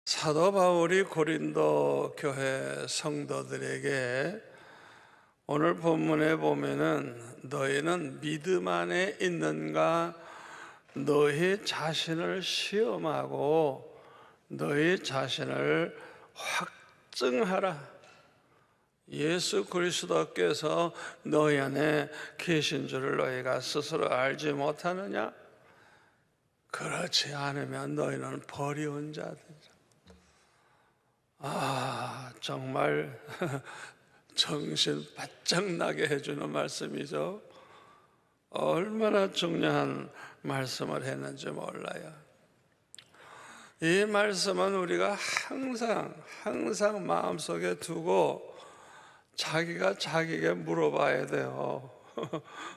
사도 바울이 고린도 교회 성도들에게 오늘 본문에 보면은 너희는 믿음 안에 있는가 너희 자신을 시험하고 너희 자신을 확증하라. 예수 그리스도께서 너희 안에 계신 줄을 너희가 스스로 알지 못하느냐? 그렇지 않으면 너희는 버리운 자들이라. 정말 정신 바짝 나게 해주는 말씀이죠. 얼마나 중요한 말씀을 했는지 몰라요. 이 말씀은 우리가 항상 마음속에 두고 자기가 자기에게 물어봐야 돼요.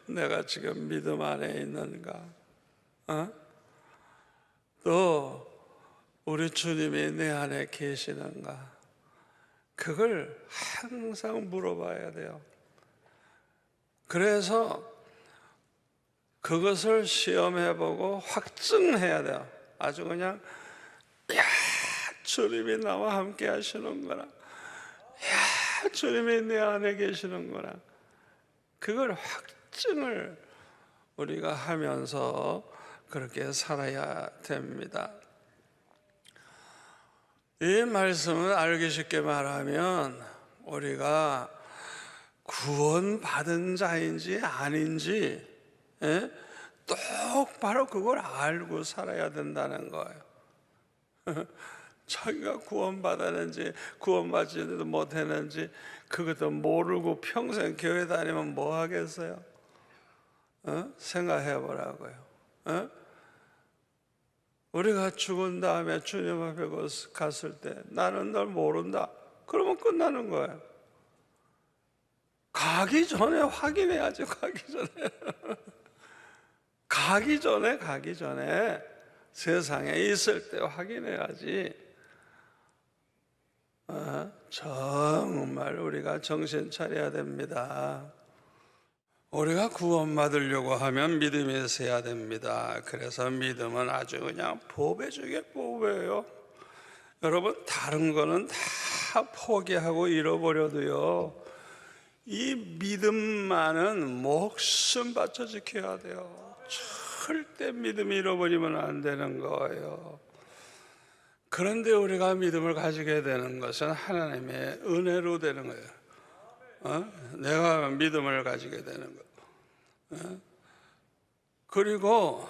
내가 지금 믿음 안에 있는가? 또 우리 주님이 내 안에 계시는가? 그걸 항상 물어봐야 돼요. 그래서 그것을 시험해보고 확증해야 돼요. 아주 그냥 주님이 나와 함께 하시는구나, 주님이 내 안에 계시는구나, 그걸 확증을 우리가 하면서 그렇게 살아야 됩니다. 이 말씀은 알기 쉽게 말하면 우리가 구원받은 자인지 아닌지 똑바로 그걸 알고 살아야 된다는 거예요. 자기가 구원받았는지 구원받지도 못했는지 그것도 모르고 평생 교회 다니면 뭐 하겠어요? 생각해 보라고요. 우리가 죽은 다음에 주님 앞에 갔을 때 나는 널 모른다, 그러면 끝나는 거예요. 가기 전에 확인해야지. 가기 전에 세상에 있을 때 확인해야지. 정말 우리가 정신 차려야 됩니다. 우리가 구원받으려고 하면 믿음이 있어야 됩니다. 그래서 믿음은 아주 그냥 보배 중에 보배예요. 여러분, 다른 거는 다 포기하고 잃어버려도요, 이 믿음만은 목숨 바쳐 지켜야 돼요. 절대 믿음 잃어버리면 안 되는 거예요. 그런데 우리가 믿음을 가지게 되는 것은 하나님의 은혜로 되는 거예요. 내가 믿음을 가지게 되는 것. 그리고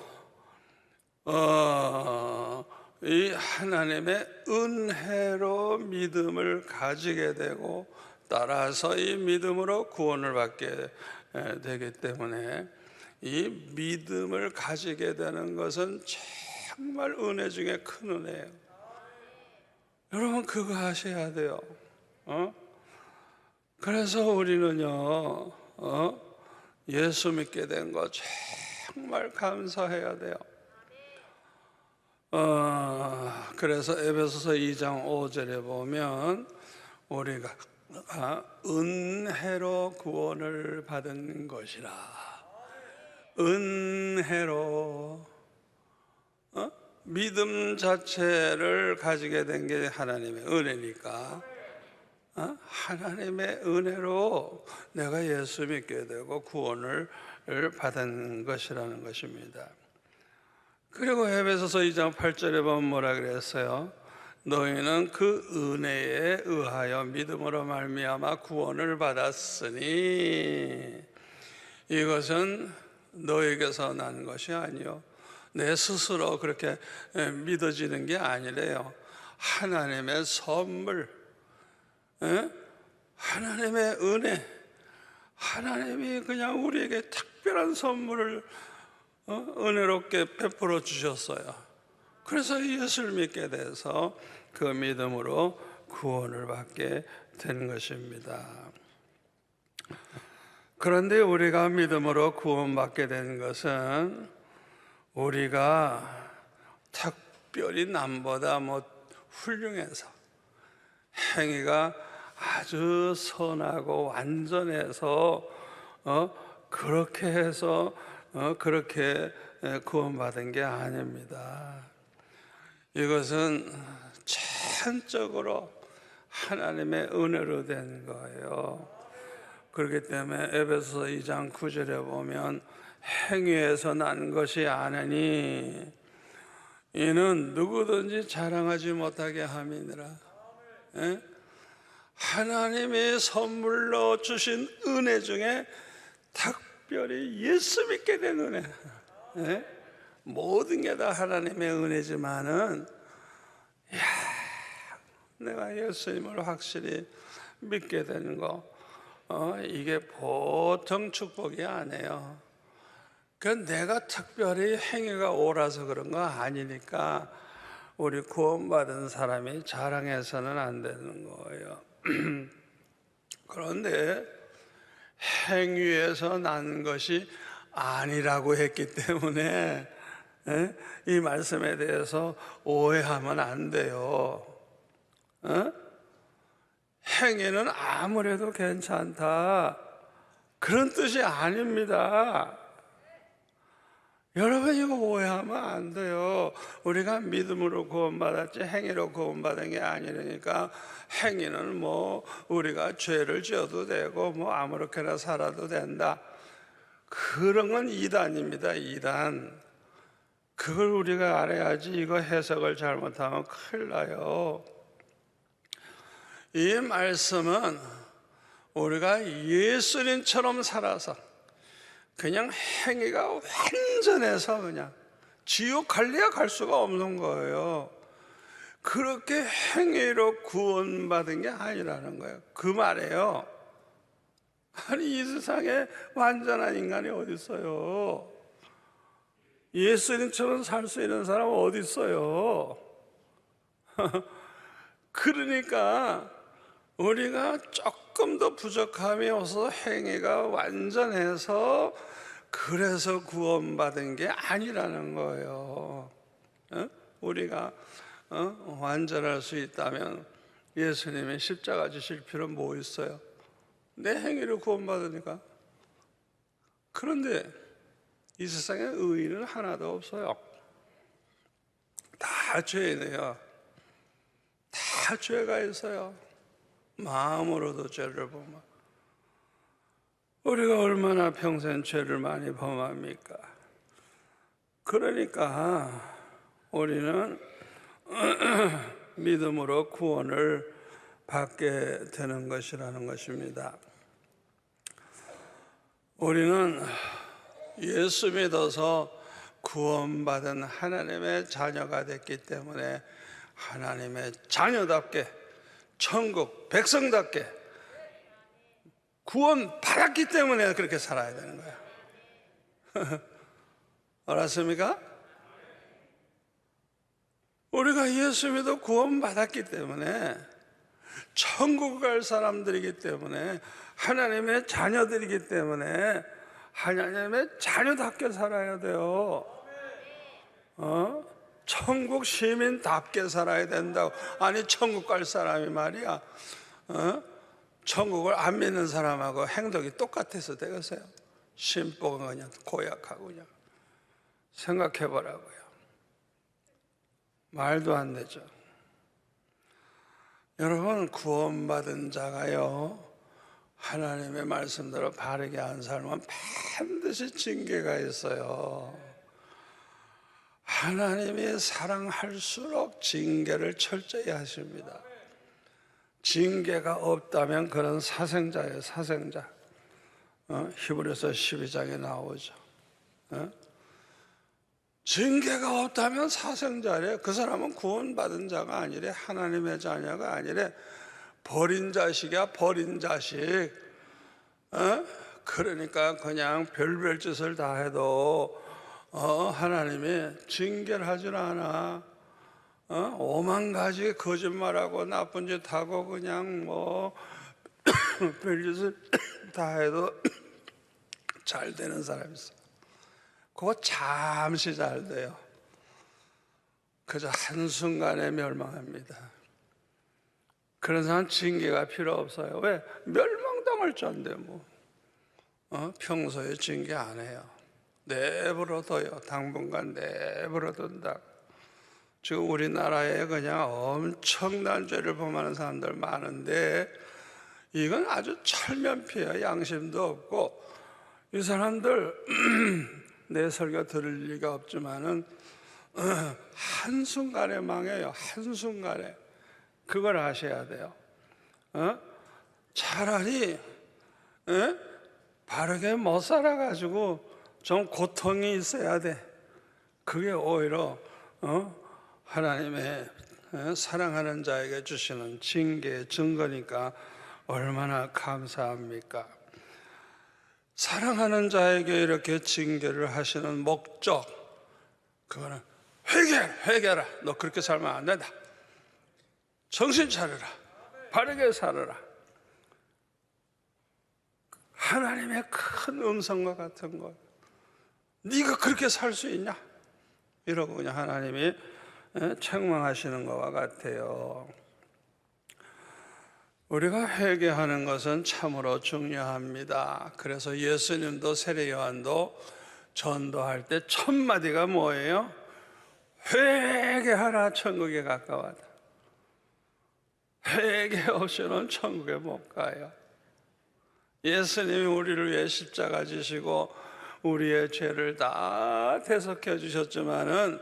이 하나님의 은혜로 믿음을 가지게 되고 따라서 이 믿음으로 구원을 받게 되기 때문에 이 믿음을 가지게 되는 것은 정말 은혜 중에 큰 은혜예요. 여러분, 그거 하셔야 돼요. 그래서 우리는요, 예수 믿게 된 거 정말 감사해야 돼요. 그래서 에베소서 2장 5절에 보면 우리가 은혜로 구원을 받은 것이라. 은혜로. 믿음 자체를 가지게 된 게 하나님의 은혜니까 하나님의 은혜로 내가 예수 믿게 되고 구원을 받은 것이라는 것입니다. 그리고 에베소서 2장 8절에 보면 뭐라 그랬어요? 너희는 그 은혜에 의하여 믿음으로 말미암아 구원을 받았으니 이것은 너에게서 난 것이 아니요 내 스스로 그렇게 믿어지는 게 아니래요. 하나님의 선물, 하나님의 은혜, 하나님이 그냥 우리에게 특별한 선물을 은혜롭게 베풀어 주셨어요. 그래서 예수를 믿게 돼서 그 믿음으로 구원을 받게 된 것입니다. 그런데 우리가 믿음으로 구원받게 된 것은 우리가 특별히 남보다 훌륭해서 행위가 아주 선하고 완전해서 그렇게 해서 그렇게 구원받은 게 아닙니다. 이것은 산적으로 하나님의 은혜로 된 거예요. 그렇기 때문에 에베소서 2장 9절에 보면 행위에서 난 것이 아니니 이는 누구든지 자랑하지 못하게 함이니라. 예? 하나님이 선물로 주신 은혜 중에 특별히 예수 믿게 된 은혜. 예? 모든 게 다 하나님의 은혜지만은 내가 예수님을 확실히 믿게 되는 거, 이게 보통 축복이 아니에요. 그 내가 특별히 행위가 옳아서 그런 거 아니니까 우리 구원받은 사람이 자랑해서는 안 되는 거예요. 그런데 행위에서 난 것이 아니라고 했기 때문에 이 말씀에 대해서 오해하면 안 돼요. 행위는 아무래도 괜찮다, 그런 뜻이 아닙니다. 여러분, 이거 오해하면 안 돼요. 우리가 믿음으로 구원받았지 행위로 구원받은 게 아니라니까. 행위는 뭐 우리가 죄를 지어도 되고 뭐 아무렇게나 살아도 된다, 그런 건 이단입니다. 이단. 그걸 우리가 알아야지. 이거 해석을 잘못하면 큰일 나요. 이 말씀은 우리가 예수님처럼 살아서 그냥 행위가 완전해서 그냥 지옥 갈래야 갈 수가 없는 거예요. 그렇게 행위로 구원받은 게 아니라는 거예요. 그 말이에요. 아니, 이 세상에 완전한 인간이 어디 있어요? 예수님처럼 살 수 있는 사람은 어디 있어요? 그러니까 우리가 조금 더 부족함이 없어서 행위가 완전해서 그래서 구원받은 게 아니라는 거예요. 우리가 완전할 수 있다면 예수님이 십자가 지실 필요 뭐 있어요? 내 행위로 구원받으니까. 그런데 이 세상에 의인은 하나도 없어요. 다 죄인이에요. 다 죄가 있어요. 마음으로도 죄를 범하. 우리가 얼마나 평생 죄를 많이 범합니까? 그러니까 우리는 믿음으로 구원을 받게 되는 것이라는 것입니다. 우리는 예수 믿어서 구원받은 하나님의 자녀가 됐기 때문에 하나님의 자녀답게, 천국 백성답게 구원받았기 때문에 그렇게 살아야 되는 거야. 알았습니까? 우리가 예수 믿어 구원받았기 때문에 천국 갈 사람들이기 때문에 하나님의 자녀들이기 때문에 하나님의 자녀답게 살아야 돼요. 천국 시민답게 살아야 된다고. 아니, 천국 갈 사람이 말이야, 천국을 안 믿는 사람하고 행동이 똑같아서 되겠어요? 심보가 그냥 고약하고 그냥. 생각해 보라고요. 말도 안 되죠. 여러분, 구원받은 자가요, 하나님의 말씀대로 바르게 안 살면 반드시 징계가 있어요. 하나님이 사랑할수록 징계를 철저히 하십니다. 징계가 없다면 그런 사생자예요. 사생자. 히브리서 12장에 나오죠. 징계가 없다면 사생자래. 그 사람은 구원받은 자가 아니래. 하나님의 자녀가 아니래. 버린 자식이야, 버린 자식. 그러니까 그냥 별별 짓을 다 해도 하나님이 징계를 하질 않아. 오만 가지 거짓말하고 나쁜 짓 하고 그냥 뭐 별짓을 다 해도 잘 되는 사람이 있어. 그거 잠시 잘 돼요. 그저 한순간에 멸망합니다. 그런 사람 징계가 필요 없어요. 왜? 멸망당할 자인데 뭐. 평소에 징계 안 해요. 내버려둬요. 당분간 내버려둔다. 지금 우리나라에 그냥 엄청난 죄를 범하는 사람들 많은데 이건 아주 철면피해요. 양심도 없고. 이 사람들 내 설교 들을 리가 없지만은 한순간에 망해요. 한순간에. 그걸 아셔야 돼요. 차라리 바르게 못 살아가지고 좀 고통이 있어야 돼. 그게 오히려 하나님의 사랑하는 자에게 주시는 징계의 증거니까 얼마나 감사합니까? 사랑하는 자에게 이렇게 징계를 하시는 목적, 그거는 회개하라. 너 그렇게 살면 안 된다. 정신 차려라. 바르게 살아라. 하나님의 큰 음성과 같은 것. 네가 그렇게 살 수 있냐? 이러고 그냥 하나님이 책망하시는 것과 같아요. 우리가 회개하는 것은 참으로 중요합니다. 그래서 예수님도 세례 요한도 전도할 때 첫 마디가 뭐예요? 회개하라, 천국에 가까워다. 회개 없이는 천국에 못 가요. 예수님이 우리를 위해 십자가 지시고 우리의 죄를 다 대속해 주셨지만은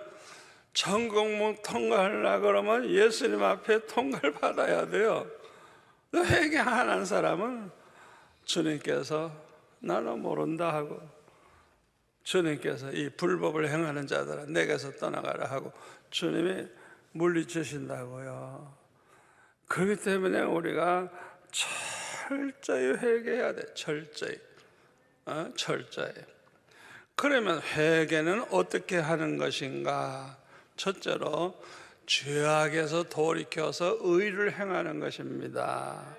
천국문 통과하려고 그러면 예수님 앞에 통과를 받아야 돼요. 회개 안 한 사람은 주님께서 나는 모른다 하고, 주님께서 이 불법을 행하는 자들은 내게서 떠나가라 하고 주님이 물리치신다고요. 그렇기 때문에 우리가 철저히 회개해야 돼. 철저히. 그러면 회개는 어떻게 하는 것인가? 첫째로 죄악에서 돌이켜서 의를 행하는 것입니다.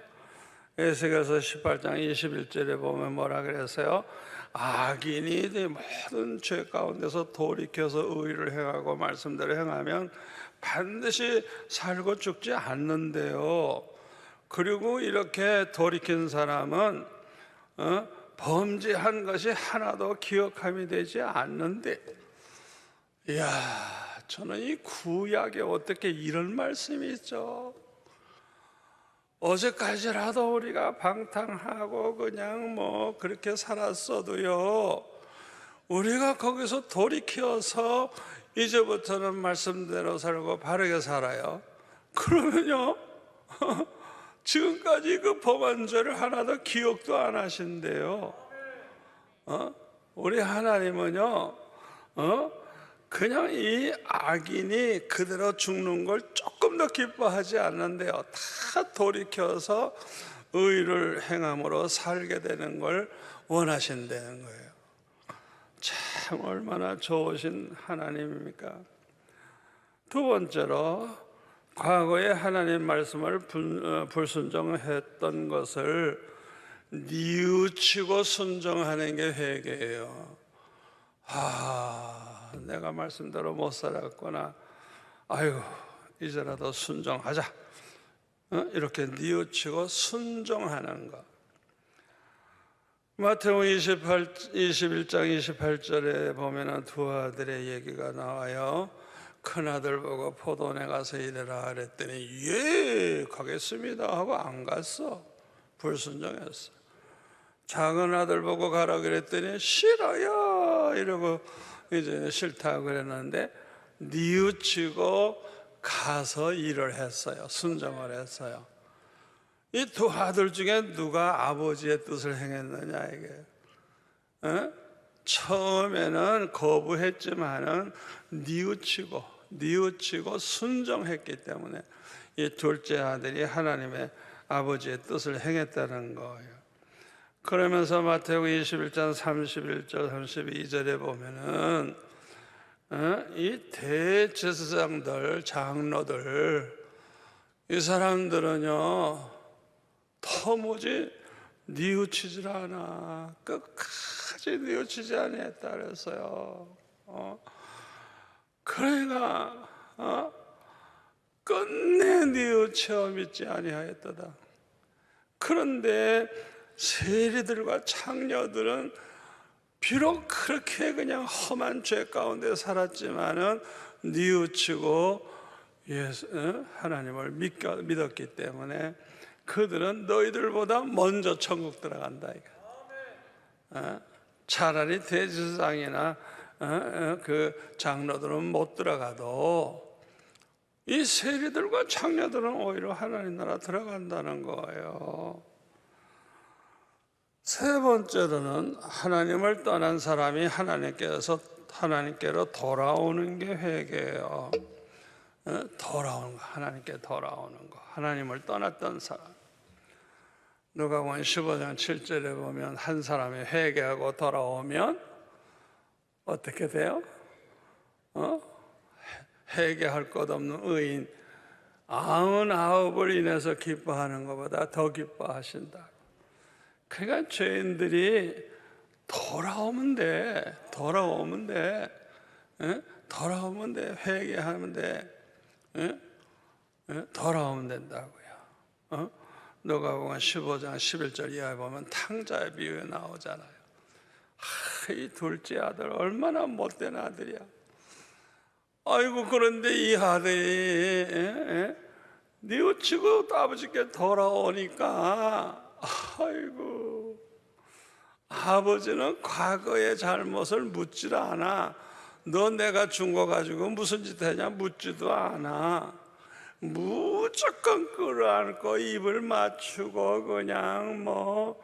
에스겔서 18장 21절에 보면 뭐라 그랬어요? 악인이 모든 죄 가운데서 돌이켜서 의를 행하고 말씀대로 행하면 반드시 살고 죽지 않는데요. 그리고 이렇게 돌이킨 사람은 범죄한 것이 하나도 기억함이 되지 않는데, 이야, 저는 이 구약에 어떻게 이런 말씀이 있죠? 어제까지라도 우리가 방탕하고 그냥 뭐 그렇게 살았어도요, 우리가 거기서 돌이켜서 이제부터는 말씀대로 살고 바르게 살아요. 그러면요 지금까지 그 범한 죄를 하나도 기억도 안 하신대요. 우리 하나님은요 그냥 이 악인이 그대로 죽는 걸 조금 더 기뻐하지 않는데요, 다 돌이켜서 의를 행함으로 살게 되는 걸 원하신다는 거예요. 참 얼마나 좋으신 하나님입니까? 두 번째로, 과거에 하나님 말씀을 불순종했던 것을 뉘우치고 순종하는 게 회개예요. 내가 말씀대로 못 살았구나. 아이고, 이제라도 순종하자. 이렇게 뉘우치고 순종하는 것. 마태복음 21장 28절에 보면 두 아들의 얘기가 나와요. 큰아들 보고 포도원에 가서 일해라 그랬더니 예 가겠습니다 하고 안 갔어. 불순종했어. 작은 아들 보고 가라 그랬더니 싫어요 이러고 이제 싫다고 그랬는데 뉘우치고 가서 일을 했어요. 순종을 했어요. 이 두 아들 중에 누가 아버지의 뜻을 행했느냐 이게. 처음에는 거부했지만은 뉘우치고 순종했기 때문에 이 둘째 아들이 하나님의 아버지의 뜻을 행했다는 거예요. 그러면서 마태복음 21장 31절 32절에 보면은 이 대제사장들, 장로들, 이 사람들은요 도무지 뉘우치질 않아. 끝까지 뉘우치지 아니했다 그랬어요. 그러니까 끝내 뉘우쳐 믿지 아니하였도다. 그런데 세리들과 창녀들은 비록 그렇게 그냥 험한 죄 가운데 살았지만은 뉘우치고 하나님을 믿었기 때문에 그들은 너희들보다 먼저 천국 들어간다 이거. 차라리 대제사장이나 그 장로들은 못 들어가도 이 세리들과 장녀들은 오히려 하나님 나라 들어간다는 거예요. 세 번째로는 하나님을 떠난 사람이 하나님께로 돌아오는 게 회개예요. 돌아오는 거, 하나님께 돌아오는 거. 하나님을 떠났던 사람. 누가복음 15장 7절에 보면 한 사람이 회개하고 돌아오면 어떻게 돼요? 회개할 것 없는 의인 99을 인해서 기뻐하는 것보다 더 기뻐하신다. 그러니까 죄인들이 돌아오면 돼. 회개하면 돼. 돌아오면 된다고요. 누가복음 15장 11절 이하에 보면 탕자의 비유에 나오잖아요. 이 둘째 아들 얼마나 못된 아들이야. 아이고, 그런데 이 아들이 뉘우치고 아버지께 돌아오니까 아이고, 아버지는 과거의 잘못을 묻지를 않아. 너 내가 준 거 가지고 무슨 짓 했냐 묻지도 않아. 무조건 끌어안고 입을 맞추고 그냥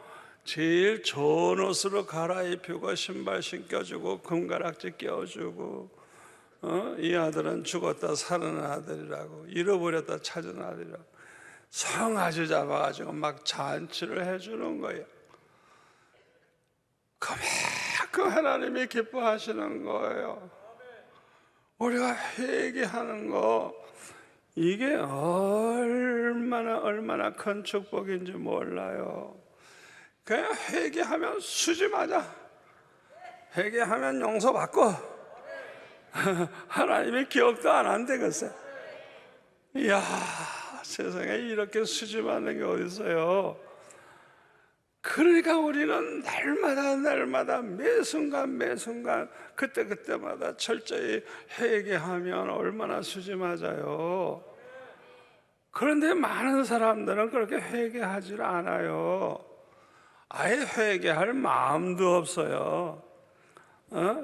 제일 좋은 옷으로 갈아입히고 신발 신겨주고 금가락지 껴주고, 이 아들은 죽었다 사는 아들이라고, 잃어버렸다 찾은 아들이라고 성아지 잡아가지고 막 잔치를 해주는 거예요. 그만큼 하나님이 기뻐하시는 거예요. 우리가 회개하는 거, 이게 얼마나 큰 축복인지 몰라요. 그냥 회개하면 수지 맞아. 회개하면 용서받고 하나님이 기억도 안 한대 글쎄. 이야, 세상에 이렇게 수지 맞는 게 어디 있어요. 그러니까 우리는 날마다 매 순간 그때마다 철저히 회개하면 얼마나 수지 맞아요. 그런데 많은 사람들은 그렇게 회개하지 않아요. 아예 회개할 마음도 없어요.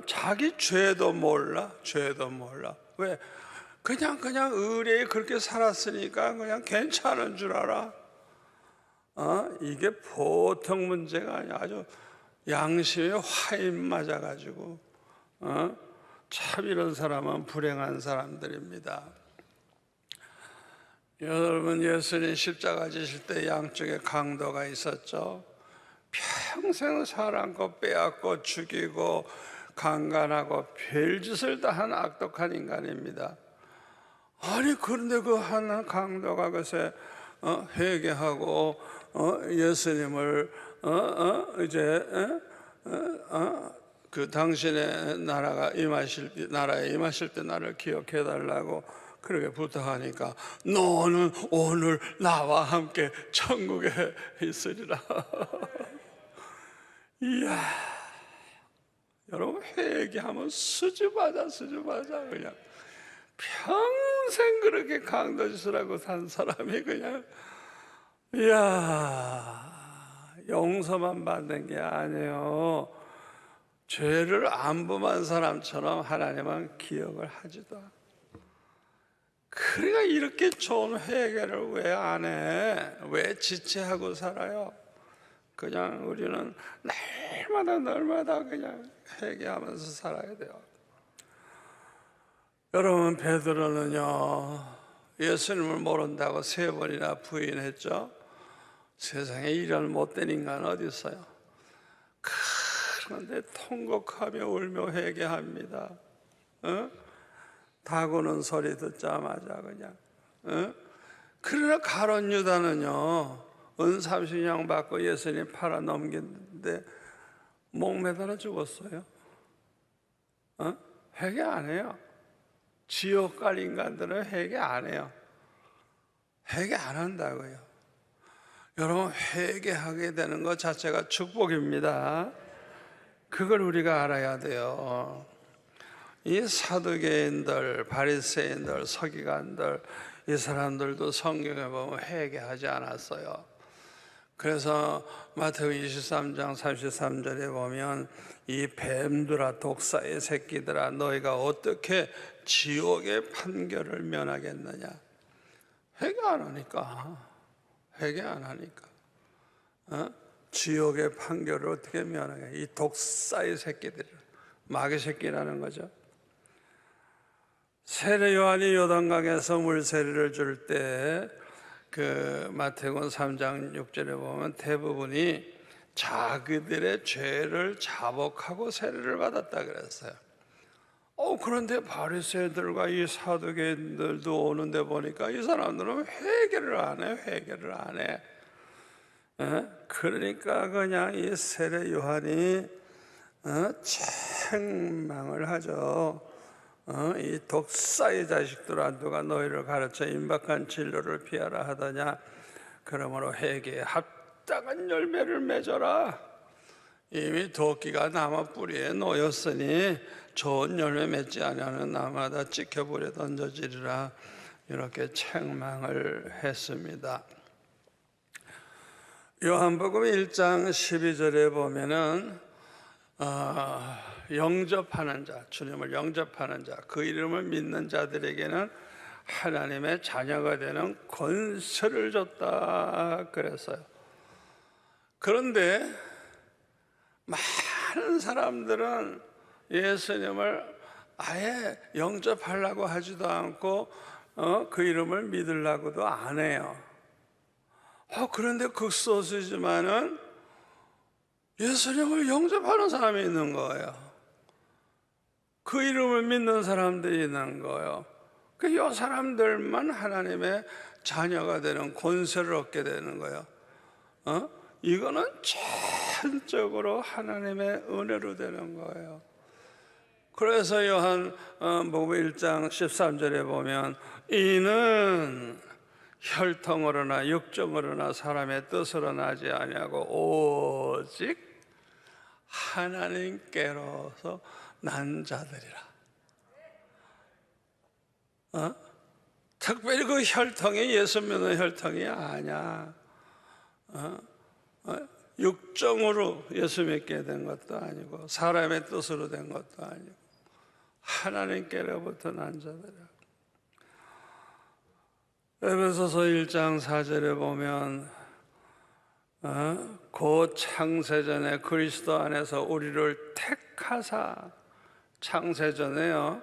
자기 죄도 몰라. 왜? 그냥 의뢰에 그렇게 살았으니까 그냥 괜찮은 줄 알아. 이게 보통 문제가 아니야. 아주 양심에 화인 맞아가지고 참 이런 사람은 불행한 사람들입니다. 여러분, 예수님 십자가 지실 때 양쪽에 강도가 있었죠. 평생 사람 거 빼앗고 죽이고 강간하고 별짓을 다 한 악독한 인간입니다. 아니, 그런데 그 한 강도가 글쎄 회개하고 예수님을 그 당신의 나라에 임하실 때 나를 기억해 달라고 그렇게 부탁하니까, 너는 오늘 나와 함께 천국에 있으리라. 이야, 여러분, 회개하면 수줍하자 그냥. 평생 그렇게 강도짓을 하고 산 사람이 그냥, 이야, 용서만 받는 게 아니에요. 죄를 안 범한 사람처럼 하나님은 기억을 하지도 않아. 그러니까 이렇게 좋은 회개를 왜 안 해? 왜 지체하고 살아요? 그냥 우리는 날마다 그냥 회개하면서 살아야 돼요. 여러분, 베드로는요, 예수님을 모른다고 3번이나 부인했죠. 세상에 이런 못된 인간 어디 있어요? 그런데 통곡하며 울며 회개합니다. 다구는 소리 듣자마자 그냥. 그러나 가룟 유다는요, 은 30냥 받고 예수님 팔아 넘겼는데 목매달아 죽었어요. 회개 안 해요. 지옥 갈 인간들은 회개 안 해요. 회개 안 한다고요. 여러분, 회개하게 되는 것 자체가 축복입니다. 그걸 우리가 알아야 돼요. 이 사두개인들, 바리새인들, 서기관들, 이 사람들도 성경에 보면 회개하지 않았어요. 그래서 마태복음 23장 33절에 보면 이 뱀들아, 독사의 새끼들아, 너희가 어떻게 지옥의 판결을 면하겠느냐. 회개 안 하니까, 회개 안 하니까 지옥의 판결을 어떻게 면하겠냐. 이 독사의 새끼들, 마귀 새끼라는 거죠. 세례 요한이 요단강에서 물 세례를 줄 때 그 마태복음 3장 6절에 보면 대부분이 자기들의 죄를 자복하고 세례를 받았다 그랬어요. 그런데 바리새인들과 이 사두개인들도 오는데 보니까 이 사람들은 회개를 안 해, 회개를 안 해. 그러니까 그냥 이 세례 요한이 책망을 하죠. 이 독사의 자식들아, 누가 너희를 가르쳐 임박한 진로를 피하라 하더냐. 그러므로 회개에 합당한 열매를 맺어라. 이미 도끼가 나무 뿌리에 놓였으니 좋은 열매 맺지 아니하는 나무마다 찍혀불에 던져지리라. 이렇게 책망을 했습니다. 요한복음 1장 12절에 보면은 영접하는 자, 주님을 영접하는 자, 그 이름을 믿는 자들에게는 하나님의 자녀가 되는 권세를 줬다 그랬어요. 그런데 많은 사람들은 예수님을 아예 영접하려고 하지도 않고 그 이름을 믿으려고도 안 해요. 그런데 극소수지만은 예수님을 영접하는 사람이 있는 거예요. 그 이름을 믿는 사람들이 있는 거예요. 이 사람들만 하나님의 자녀가 되는 권세를 얻게 되는 거예요. 이거는 전적으로 하나님의 은혜로 되는 거예요. 그래서 요한복음 1장 13절에 보면 이는 혈통으로나 육정으로나 사람의 뜻으로 나지 아니하고 오직 하나님께로서 난 자들이라. 특별히 그 혈통이 예수 믿는 혈통이 아니야. 육정으로 예수 믿게 된 것도 아니고 사람의 뜻으로 된 것도 아니고 하나님께로부터 난 자들이라. 에베소서 1장 4절에 보면 곧 창세전에 그리스도 안에서 우리를 택하사, 창세전에요,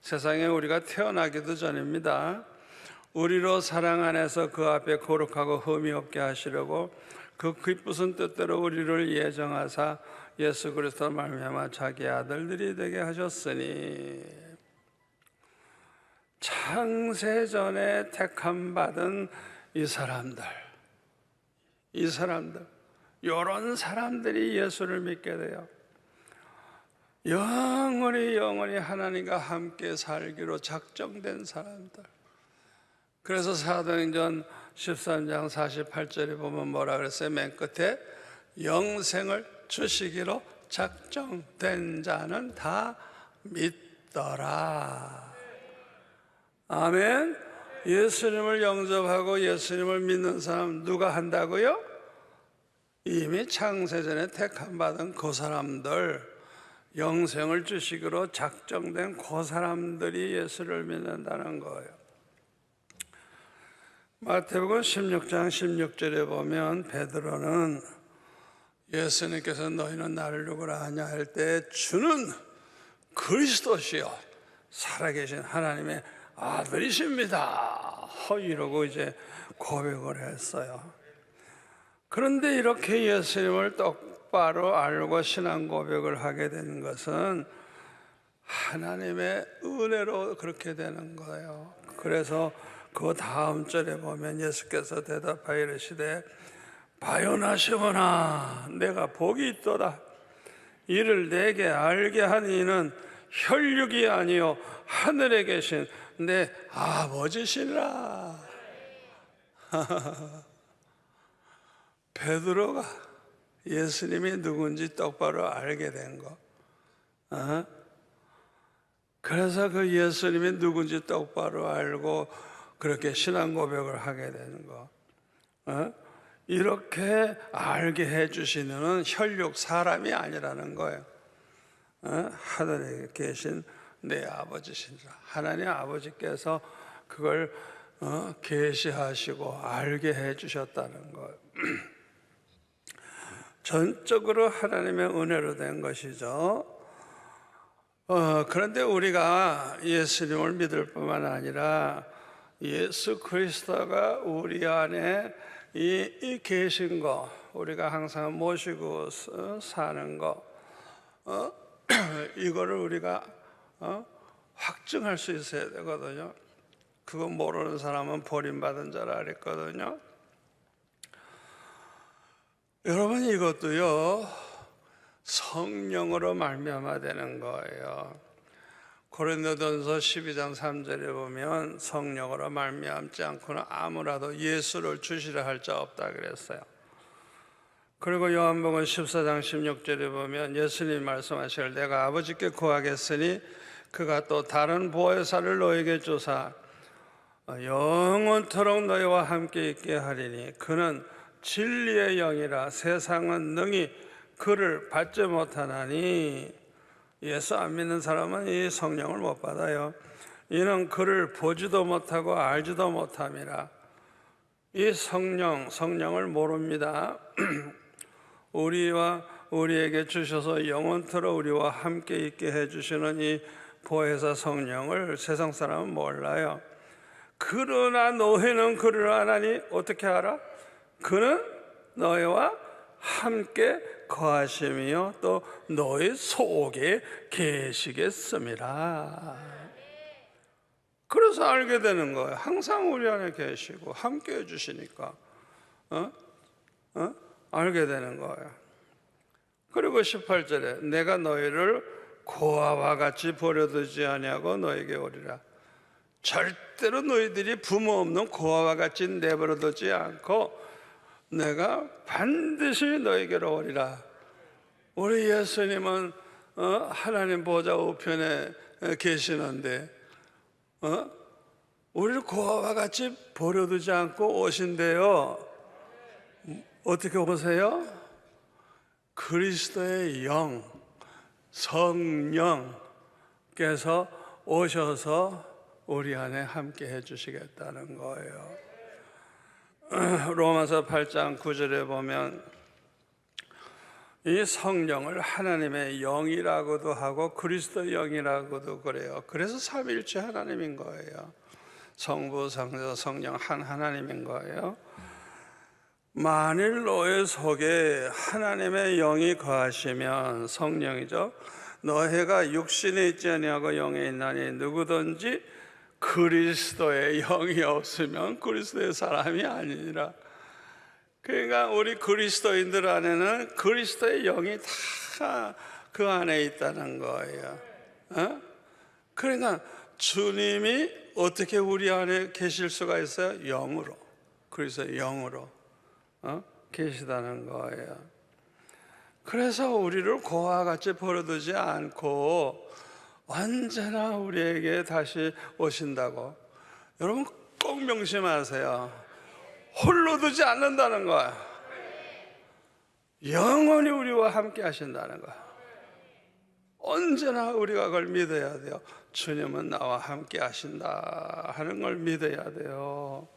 세상에 우리가 태어나기도 전입니다. 우리로 사랑 안에서 그 앞에 거룩하고 흠이 없게 하시려고 그 기쁘신 뜻대로 우리를 예정하사 예수 그리스도 말미암아 자기 아들들이 되게 하셨으니, 창세전에 택함 받은 이 사람들, 이런 사람들이 예수를 믿게 돼요. 영원히 하나님과 함께 살기로 작정된 사람들. 그래서 사도행전 13장 48절에 보면 뭐라 그랬어요? 맨 끝에 영생을 주시기로 작정된 자는 다 믿더라. 아멘. 예수님을 영접하고 예수님을 믿는 사람 누가 한다고요? 이미 창세전에 택함 받은 그 사람들, 영생을 주시기로 작정된 그 사람들이 예수를 믿는다는 거예요. 마태복음 16장 16절에 보면 베드로는 예수님께서 너희는 나를 누구라 하냐 할 때 주는 그리스도시요 살아계신 하나님의 아들이십니다 이러고 이제 고백을 했어요. 그런데 이렇게 예수님을 똑바로 알고 신앙 고백을 하게 되는 것은 하나님의 은혜로 그렇게 되는 거예요. 그래서 그 다음 절에 보면 예수께서 대답하여 이르시되 바요나시오나 내가 복이 있도다. 이를 내게 알게 한 이는 혈육이 아니요 하늘에 계신 내 아버지시라. 베드로가 예수님이 누군지 똑바로 알게 된 거. 그래서 그 예수님이 누군지 똑바로 알고 그렇게 신앙 고백을 하게 되는 거. 이렇게 알게 해주시는 혈육 사람이 아니라는 거예요. 하늘에 계신 내 아버지시니라. 하나님 아버지께서 그걸 계시하시고 알게 해주셨다는 거예요. 전적으로 하나님의 은혜로 된 것이죠. 그런데 우리가 예수님을 믿을 뿐만 아니라 예수 그리스도가 우리 안에 이 계신 거, 우리가 항상 모시고 사는 거, 이거를 우리가 확증할 수 있어야 되거든요. 그거 모르는 사람은 버림받은 자라 그랬거든요. 여러분, 이것도요 성령으로 말미암아 되는 거예요. 고린도전서 12장 3절에 보면 성령으로 말미암지 않고는 아무라도 예수를 주시려 할 자 없다 그랬어요. 그리고 요한복음 14장 16절에 보면 예수님 말씀하시길 내가 아버지께 구하겠으니 그가 또 다른 보혜사를 너에게 주사 영원토록 너희와 함께 있게 하리니 그는 진리의 영이라 세상은 능히 그를 받지 못하나니. 예수 안 믿는 사람은 이 성령을 못 받아요. 이는 그를 보지도 못하고 알지도 못함이라. 이 성령을 모릅니다. 우리에게 주셔서 영원토록 우리와 함께 있게 해주시는 이 보혜사 성령을 세상 사람은 몰라요. 그러나 너희는 그를 아나니 어떻게 알아? 그는 너희와 함께 거하심이요 또 너희 속에 계시겠습니다. 그래서 알게 되는 거예요. 항상 우리 안에 계시고 함께 해주시니까 알게 되는 거예요. 그리고 18절에 내가 너희를 고아와 같이 버려두지 아니하고 너에게 오리라. 절대로 너희들이 부모 없는 고아와 같이 내버려두지 않고 내가 반드시 너에게로 오리라. 우리 예수님은 하나님 보좌 우편에 계시는데 우리를 고아와 같이 버려두지 않고 오신대요. 어떻게 오세요? 그리스도의 영, 성령께서 오셔서 우리 안에 함께 해주시겠다는 거예요. 로마서 8장 9절에 보면 이 성령을 하나님의 영이라고도 하고 그리스도의 영이라고도 그래요. 그래서 삼위일체 하나님인 거예요. 성부, 성자, 성령 한 하나님인 거예요. 만일 너의 속에 하나님의 영이 거하시면 성령이죠. 너희가 육신에 있지 아니하고 영에 있나니 누구든지 그리스도의 영이 없으면 그리스도의 사람이 아니니라. 그러니까 우리 그리스도인들 안에는 그리스도의 영이 다 그 안에 있다는 거예요. 그러니까 주님이 어떻게 우리 안에 계실 수가 있어요? 영으로. 그래서 영으로 계시다는 거예요. 그래서 우리를 고아와 같이 버려두지 않고 언제나 우리에게 다시 오신다고. 여러분 꼭 명심하세요. 홀로 두지 않는다는 거야. 영원히 우리와 함께 하신다는 거야. 언제나 우리가 그걸 믿어야 돼요. 주님은 나와 함께 하신다 하는 걸 믿어야 돼요.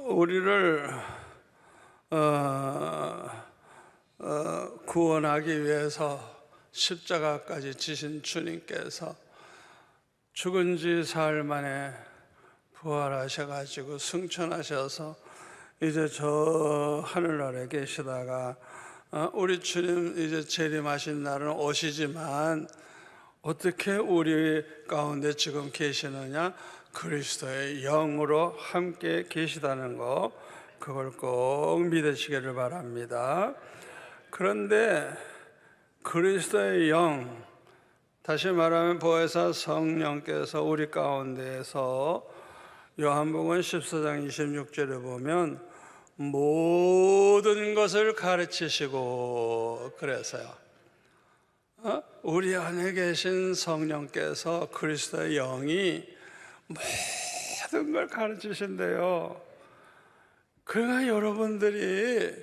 우리를 구원하기 위해서 십자가까지 지신 주님께서 죽은 지 사흘 만에 부활하셔가지고 승천하셔서 이제 저 하늘나라에 계시다가 우리 주님 이제 재림하신 날은 오시지만 어떻게 우리 가운데 지금 계시느냐? 그리스도의 영으로 함께 계시다는 거, 그걸 꼭 믿으시기를 바랍니다. 그런데 그리스도의 영, 다시 말하면 보혜사 성령께서 우리 가운데에서 요한복음 14장 26절에 보면 모든 것을 가르치시고 그래서요. 우리 안에 계신 성령께서 그리스도의 영이 모든 걸 가르치신대요. 그러니까 여러분들이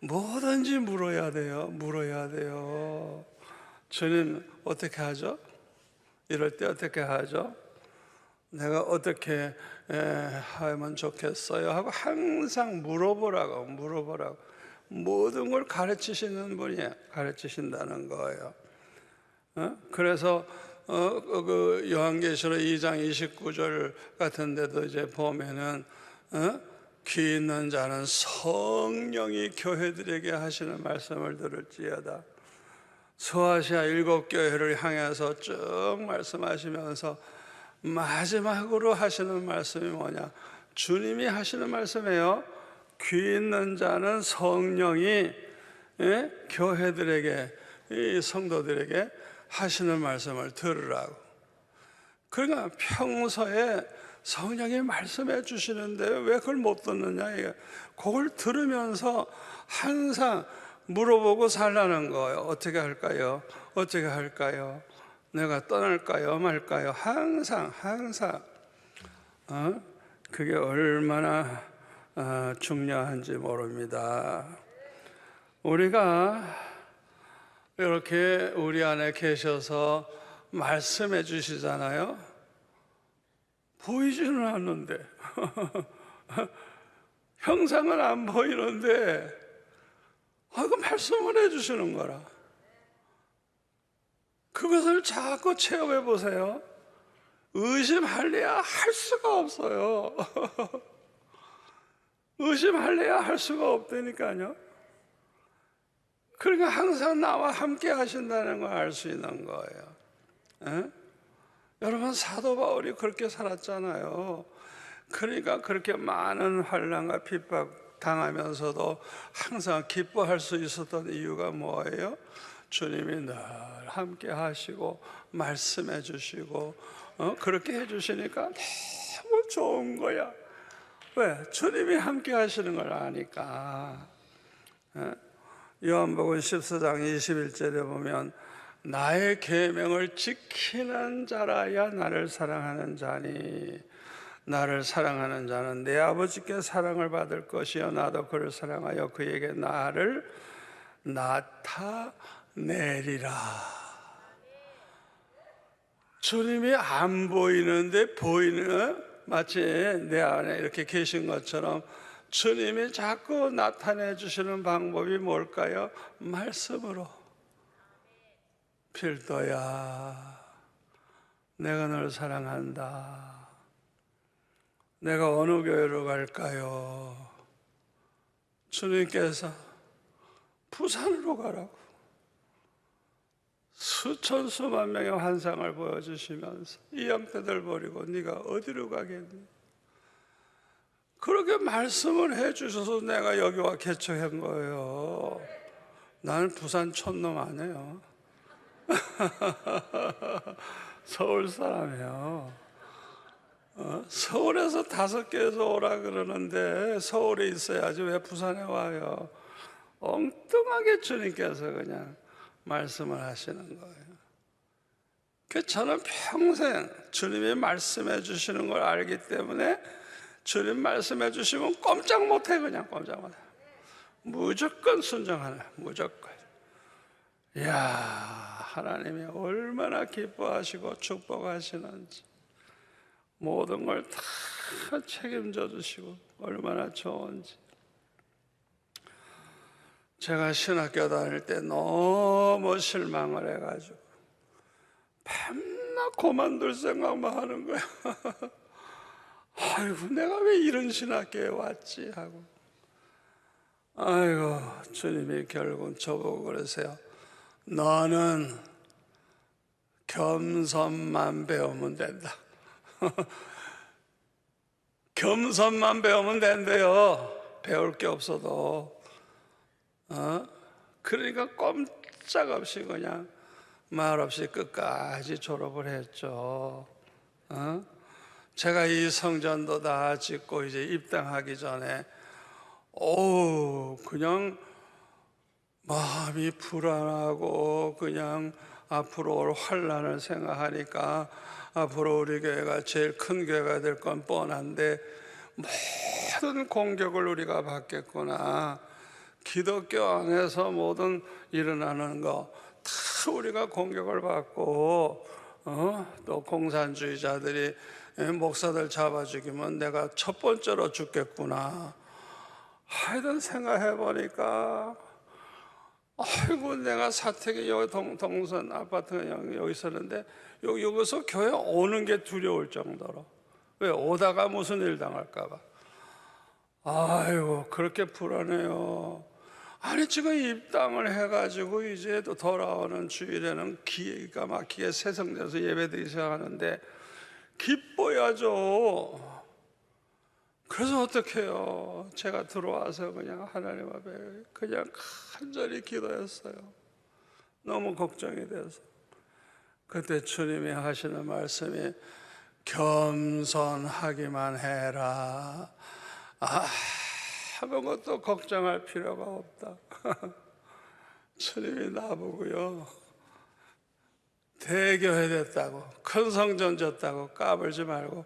뭐든지 물어야 돼요. 주님 어떻게 하죠? 이럴 때 어떻게 하죠? 내가 어떻게 하면 좋겠어요? 하고 항상 물어보라고. 모든 걸 가르치시는 분이에요. 가르치신다는 거예요. 그래서 그 요한계시록 2장 29절 같은 데도 이제 보면은 귀 있는 자는 성령이 교회들에게 하시는 말씀을 들을지어다. 소아시아 7교회를 향해서 쭉 말씀하시면서 마지막으로 하시는 말씀이 뭐냐? 주님이 하시는 말씀이에요. 귀 있는 자는 성령이 교회들에게, 이 성도들에게 하시는 말씀을 들으라고. 그러니까 평소에 성령이 말씀해 주시는데 왜 그걸 못 듣느냐? 그걸 들으면서 항상 물어보고 살라는 거예요. 어떻게 할까요? 내가 떠날까요? 말까요? 항상 그게 얼마나 중요한지 모릅니다. 우리가 이렇게 우리 안에 계셔서 말씀해 주시잖아요. 보이지는 않는데 형상은 안 보이는데 그 말씀을 해 주시는 거라. 그것을 자꾸 체험해 보세요. 의심할래야 할 수가 없어요. 의심할래야 할 수가 없다니까요. 그러니까 항상 나와 함께 하신다는 걸 알 수 있는 거예요. 여러분, 사도 바울이 그렇게 살았잖아요. 그러니까 그렇게 많은 환난과 핍박 당하면서도 항상 기뻐할 수 있었던 이유가 뭐예요? 주님이 늘 함께 하시고 말씀해 주시고 그렇게 해 주시니까 너무 좋은 거야. 왜? 주님이 함께 하시는 걸 아니까. 요한복음 14장 21절에 보면 나의 계명을 지키는 자라야 나를 사랑하는 자니 나를 사랑하는 자는 내 아버지께 사랑을 받을 것이요 나도 그를 사랑하여 그에게 나를 나타내리라. 주님이 안 보이는데 보이는, 마치 내 안에 이렇게 계신 것처럼 주님이 자꾸 나타내 주시는 방법이 뭘까요? 말씀으로. 필도야, 내가 널 사랑한다. 내가 어느 교회로 갈까요? 주님께서 부산으로 가라고 수천 수만 명의 환상을 보여주시면서 이 형태들 버리고 네가 어디로 가겠니? 그렇게 말씀을 해주셔서 내가 여기 와 개척한 거예요. 나는 부산 촌놈 아니에요. 서울 사람이에요. 서울에서 5개에서 오라 그러는데 서울에 있어야지 왜 부산에 와요? 엉뚱하게 주님께서 그냥 말씀을 하시는 거예요. 그 저는 평생 주님이 말씀해 주시는 걸 알기 때문에 주님 말씀해 주시면 꼼짝 못해. 그냥 꼼짝 못해. 무조건 순종하네. 무조건. 이야, 하나님이 얼마나 기뻐하시고 축복하시는지, 모든 걸 다 책임져 주시고 얼마나 좋은지. 제가 신학교 다닐 때 너무 실망을 해가지고 밤낮 그만둘 생각만 하는 거야. 아이고, 내가 왜 이런 신학교에 왔지 하고. 아이고, 주님이 결국 저보고 그러세요. 너는 겸손만 배우면 된다. 겸손만 배우면 된대요. 배울 게 없어도. 그러니까 꼼짝없이 그냥 말없이 끝까지 졸업을 했죠. 제가 이 성전도 다 짓고 이제 입당하기 전에 그냥 마음이 불안하고 그냥 앞으로 올 환난을 생각하니까 앞으로 우리 교회가 제일 큰 교회가 될 건 뻔한데 모든 공격을 우리가 받겠구나. 기독교 안에서 모든 일어나는 거 다 우리가 공격을 받고 또 공산주의자들이 목사들 잡아 죽이면 내가 첫 번째로 죽겠구나. 하여튼 생각해 보니까 아이고 내가 사택에 여기 동선 아파트가 여기 있었는데 여기서 교회 오는 게 두려울 정도로. 왜? 오다가 무슨 일 당할까 봐. 아이고 그렇게 불안해요. 아니 지금 입당을 해가지고 이제 또 돌아오는 주일에는 기가 막히게 새성돼서 예배드리기 시작하는데 기뻐야죠. 그래서 어떻게 해요? 제가 들어와서 그냥 하나님 앞에 그냥 간절히 기도했어요. 너무 걱정이 돼서. 그때 주님이 하시는 말씀이 겸손하기만 해라. 아무것도 걱정할 필요가 없다. 주님이 나보고요, 대교회 됐다고, 큰 성전 졌다고 까불지 말고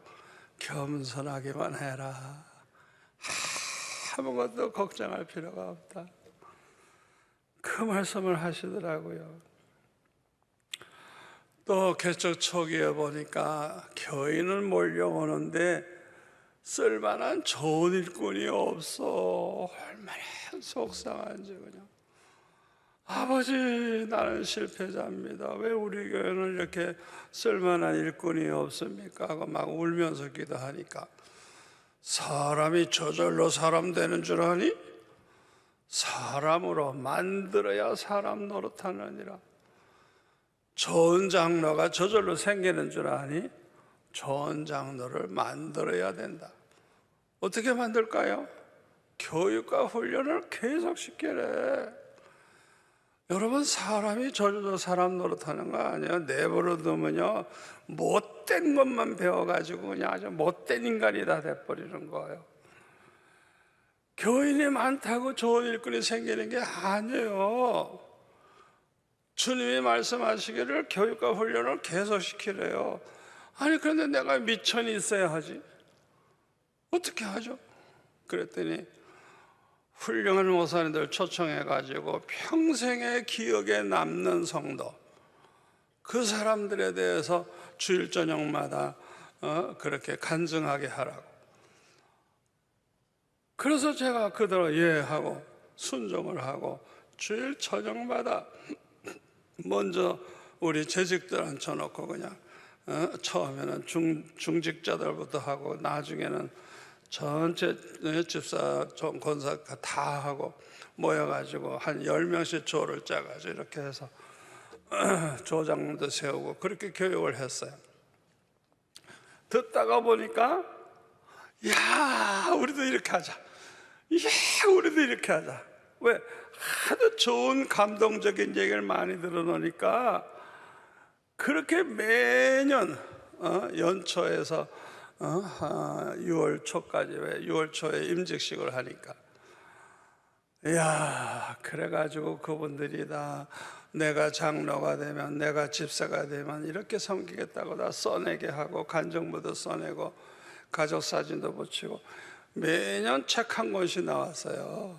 겸손하기만 해라. 아무것도 걱정할 필요가 없다. 그 말씀을 하시더라고요. 또 개척 초기에 보니까 교인은 몰려오는데 쓸만한 좋은 일꾼이 없어. 얼마나 속상한지. 그냥 아버지 나는 실패자입니다. 왜 우리 교회는 이렇게 쓸만한 일꾼이 없습니까? 하고 막 울면서 기도하니까 사람이 저절로 사람 되는 줄 아니? 사람으로 만들어야 사람 노릇하느니라. 좋은 장로가 저절로 생기는 줄 아니? 좋은 장로를 만들어야 된다. 어떻게 만들까요? 교육과 훈련을 계속 시키래. 여러분 사람이 저절로 사람 노릇하는 거 아니에요. 내버려 두면요 못된 것만 배워가지고 그냥 아주 못된 인간이 다 돼버리는 거예요. 교인이 많다고 좋은 일꾼이 생기는 게 아니에요. 주님이 말씀하시기를 교육과 훈련을 계속 시키래요. 아니 그런데 내가 미천이 있어야 하지. 어떻게 하죠? 그랬더니 훌륭한 목사님들 초청해가지고 평생의 기억에 남는 성도, 그 사람들에 대해서 주일 저녁마다 그렇게 간증하게 하라고. 그래서 제가 그대로 예하고 순종을 하고 주일 저녁마다 먼저 우리 재직들 앉혀놓고 그냥 처음에는 중직자들부터 하고 나중에는 전체 집사 권사 다 하고 모여가지고 한 10명씩 조를 짜가지고 이렇게 해서 조장도 세우고 그렇게 교육을 했어요. 듣다가 보니까 야 우리도 이렇게 하자. 야 우리도 이렇게 하자. 왜? 하도 좋은 감동적인 얘기를 많이 들어놓으니까 그렇게 매년 연초에서 6월 초까지, 왜 6월 초에 임직식을 하니까 이야 그래가지고 그분들이 다 내가 장로가 되면 내가 집사가 되면 이렇게 섬기겠다고 다 써내게 하고 간정부도 써내고 가족사진도 붙이고 매년 책 한 권씩 나왔어요.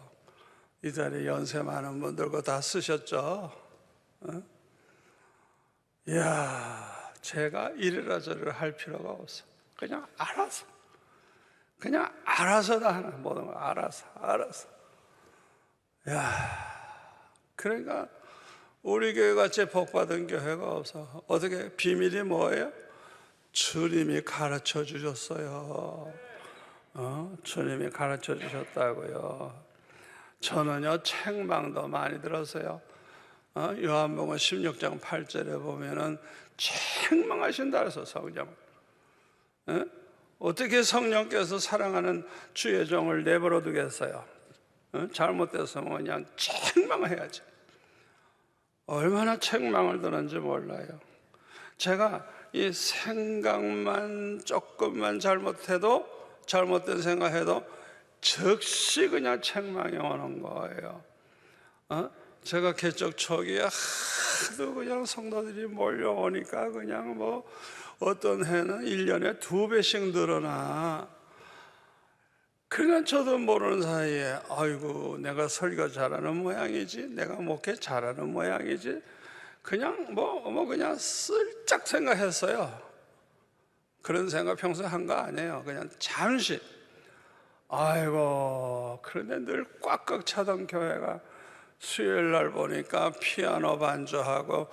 이 자리에 연세 많은 분들 그거 다 쓰셨죠? 이야 제가 이래라 저래라 할 필요가 없어. 그냥 알아서 다 하는 모든 걸 알아서. 야, 그러니까 우리 교회 같이 복받은 교회가 없어. 어떻게 비밀이 뭐예요? 주님이 가르쳐 주셨어요. 주님이 가르쳐 주셨다고요. 저는요 책망도 많이 들었어요. 요한복음 16장 8절에 보면은 책망하신다 그래서 성령. 어떻게 성령께서 사랑하는 주의 종을 내버려 두겠어요? 잘못됐으면 그냥 책망해야지. 얼마나 책망을 드는지 몰라요. 제가 이 생각만 조금만 잘못해도 잘못된 생각해도 즉시 그냥 책망이 오는 거예요. 제가 개척 초기에 하도 그냥 성도들이 몰려오니까 그냥 뭐 어떤 해는 1년에 2배씩 늘어나. 그러니까 저도 모르는 사이에 아이고 내가 설교 잘하는 모양이지, 내가 목회 잘하는 모양이지, 그냥 뭐 그냥 슬쩍 생각했어요. 그런 생각 평소에 한 거 아니에요. 그냥 잠시. 아이고, 그런데 늘 꽉꽉 차던 교회가 수요일 날 보니까 피아노 반주하고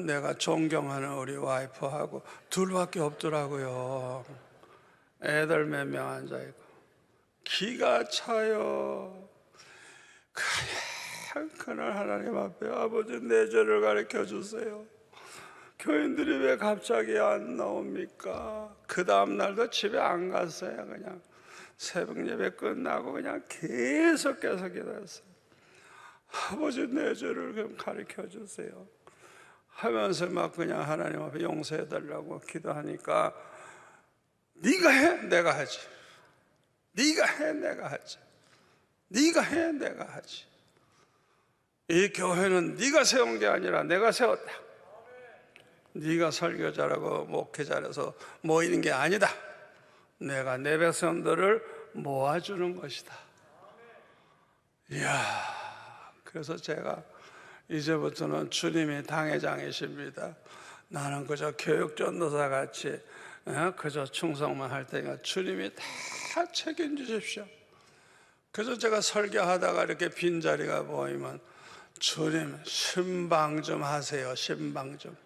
내가 존경하는 우리 와이프하고 둘밖에 없더라고요. 애들 몇 명 앉아있고 기가 차요. 그날 하나님 앞에 아버지 내 죄를 가르쳐 주세요. 교인들이 왜 갑자기 안 나옵니까? 그 다음 날도 집에 안 갔어요. 그냥 새벽 예배 끝나고 그냥 계속 기도했어요. 아버지 내 죄를 좀 가르쳐 주세요 하면서 막 그냥 하나님 앞에 용서해 달라고 기도하니까 네가 해 내가 하지, 네가 해 내가 하지, 네가 해 내가 하지. 이 교회는 네가 세운 게 아니라 내가 세웠다. 네가 설교자라고 목회자라서 모이는 게 아니다. 내가 내 백성들을 모아주는 것이다. 이야, 그래서 제가 이제부터는 주님이 당회장이십니다. 나는 그저 교육전도사 같이 그저 충성만 할 테니까 주님이 다 책임지십시오. 그래서 제가 설교하다가 이렇게 빈자리가 보이면 주님 신방 좀 하세요. 신방 좀.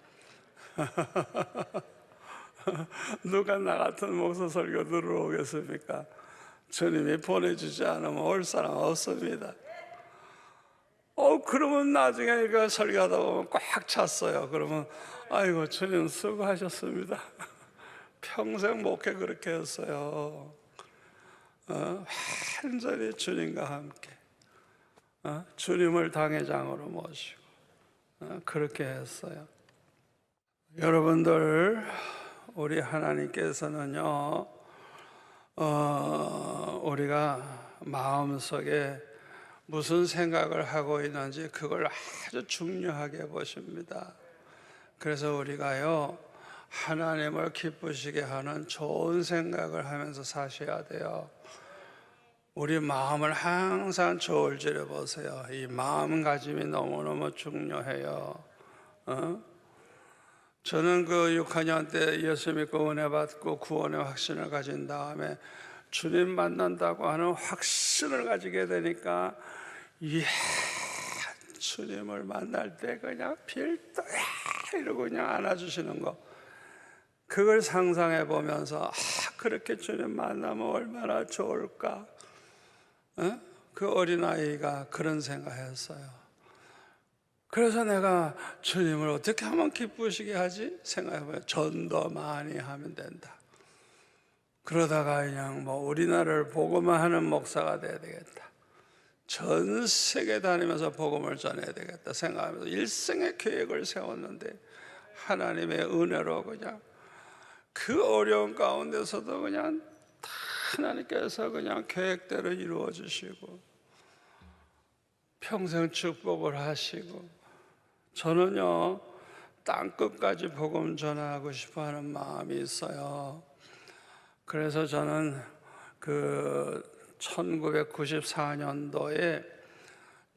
누가 나 같은 목사 설교 들으러 오겠습니까? 주님이 보내주지 않으면 올 사람 없습니다. 그러면 나중에 그 설교하다 보면 꽉 찼어요. 그러면 아이고 주님 수고하셨습니다. 평생 목회 그렇게 했어요. 완전히 주님과 함께 주님을 당회장으로 모시고 그렇게 했어요. 여러분들, 우리 하나님께서는요 우리가 마음속에 무슨 생각을 하고 있는지 그걸 아주 중요하게 보십니다. 그래서 우리가요 하나님을 기쁘시게 하는 좋은 생각을 하면서 사셔야 돼요. 우리 마음을 항상 저울질해 보세요. 이 마음가짐이 너무너무 중요해요. 저는 그 6학년 때 예수 믿고 은혜 받고 구원의 확신을 가진 다음에 주님 만난다고 하는 확신을 가지게 되니까 이야, 주님을 만날 때 그냥 필도야 이러고 그냥 안아주시는 거, 그걸 상상해 보면서 그렇게 주님 만나면 얼마나 좋을까. 그 어린아이가 그런 생각했어요. 그래서 내가 주님을 어떻게 하면 기쁘시게 하지 생각해보면 전도 많이 하면 된다. 그러다가 그냥 뭐 우리나라를 복음만 하는 목사가 돼야 되겠다, 전 세계 다니면서 복음을 전해야 되겠다 생각하면서 일생의 계획을 세웠는데 하나님의 은혜로 그냥 그 어려운 가운데서도 그냥 다 하나님께서 그냥 계획대로 이루어 주시고 평생 축복을 하시고, 저는요 땅끝까지 복음 전하고 싶어 하는 마음이 있어요. 그래서 저는 그 1994년도에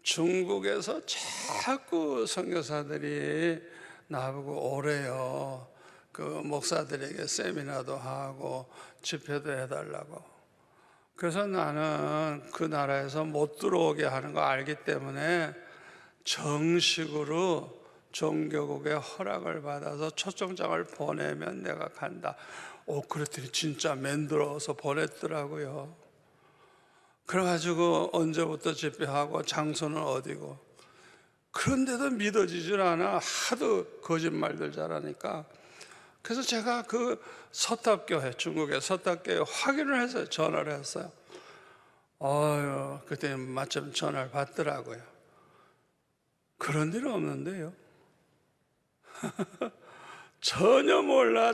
중국에서 자꾸 선교사들이 나보고 오래요. 그 목사들에게 세미나도 하고 집회도 해달라고. 그래서 나는 그 나라에서 못 들어오게 하는 거 알기 때문에 정식으로 종교국의 허락을 받아서 초청장을 보내면 내가 간다. 그랬더니 진짜 만들어서 보냈더라고요. 그래가지고 언제부터 집회하고 장소는 어디고, 그런데도 믿어지질 않아. 하도 거짓말들 잘하니까. 그래서 제가 그 서탑교회, 중국의 서탑교회 확인을 해서 전화를 했어요. 그때 마침 전화를 받더라고요. 그런 일은 없는데요. 전혀 몰라.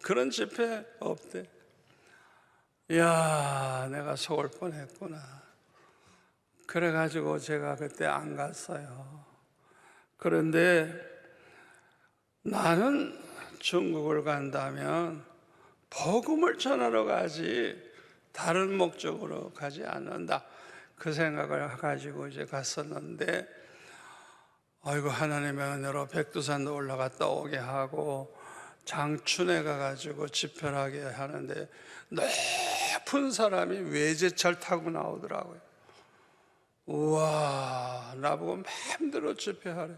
그런 집회 없대. 야, 내가 속을 뻔했구나. 그래가지고 제가 그때 안 갔어요. 그런데 나는 중국을 간다면 복음을 전하러 가지 다른 목적으로 가지 않는다. 그 생각을 가지고 이제 갔었는데, 아이고, 하나님의 은혜로 백두산도 올라갔다 오게 하고 장춘에 가가지고 집회하게 하는데 높은 사람이 외제차를 타고 나오더라고요. 우와, 나보고 마음대로 집회하래.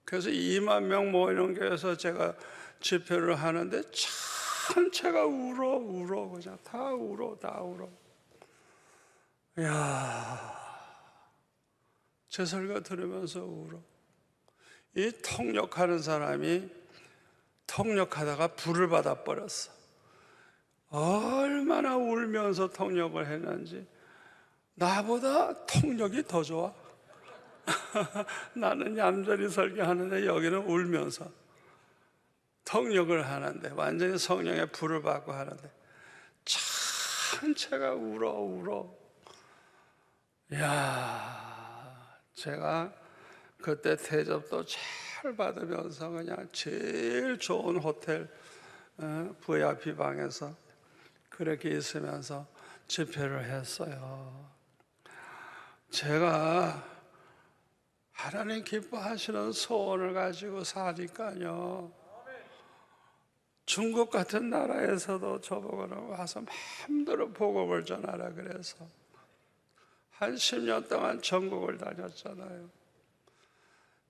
그래서 2만 명 모이는 교회에서 제가 집회를 하는데 전체가 울어 그냥 다 울어. 이야, 제 설교 들으면서 울어. 이 통역하는 사람이 통역하다가 불을 받아 버렸어. 얼마나 울면서 통역을 했는지. 나보다 통역이 더 좋아. 나는 얌전히 설교하는데 여기는 울면서 통역을 하는데, 완전히 성령의 불을 받고 하는데 전체가 울어. 이야, 제가 그때 대접도 잘 받으면서 그냥 제일 좋은 호텔 VIP 방에서 그렇게 있으면서 집회를 했어요. 제가 하나님 기뻐하시는 소원을 가지고 사니까요, 중국 같은 나라에서도 저보고는 와서 마음대로 복음을 전하라 그래서 한 10년 동안 전국을 다녔잖아요.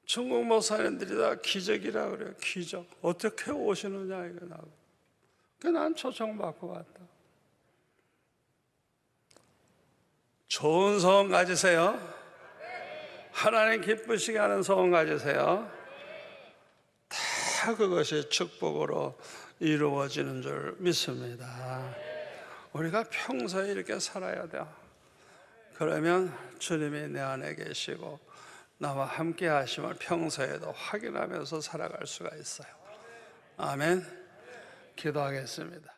중국 목사님들이 다 기적이라 그래요. 기적. 어떻게 오시느냐 이거 나고. 그래서 난 초청받고 왔다. 좋은 소원 가지세요. 하나님 기쁘시게 하는 소원 가지세요. 다 그것이 축복으로 이루어지는 줄 믿습니다. 우리가 평소에 이렇게 살아야 돼요. 그러면 주님이 내 안에 계시고 나와 함께 하심을 평소에도 확인하면서 살아갈 수가 있어요. 아멘. 기도하겠습니다.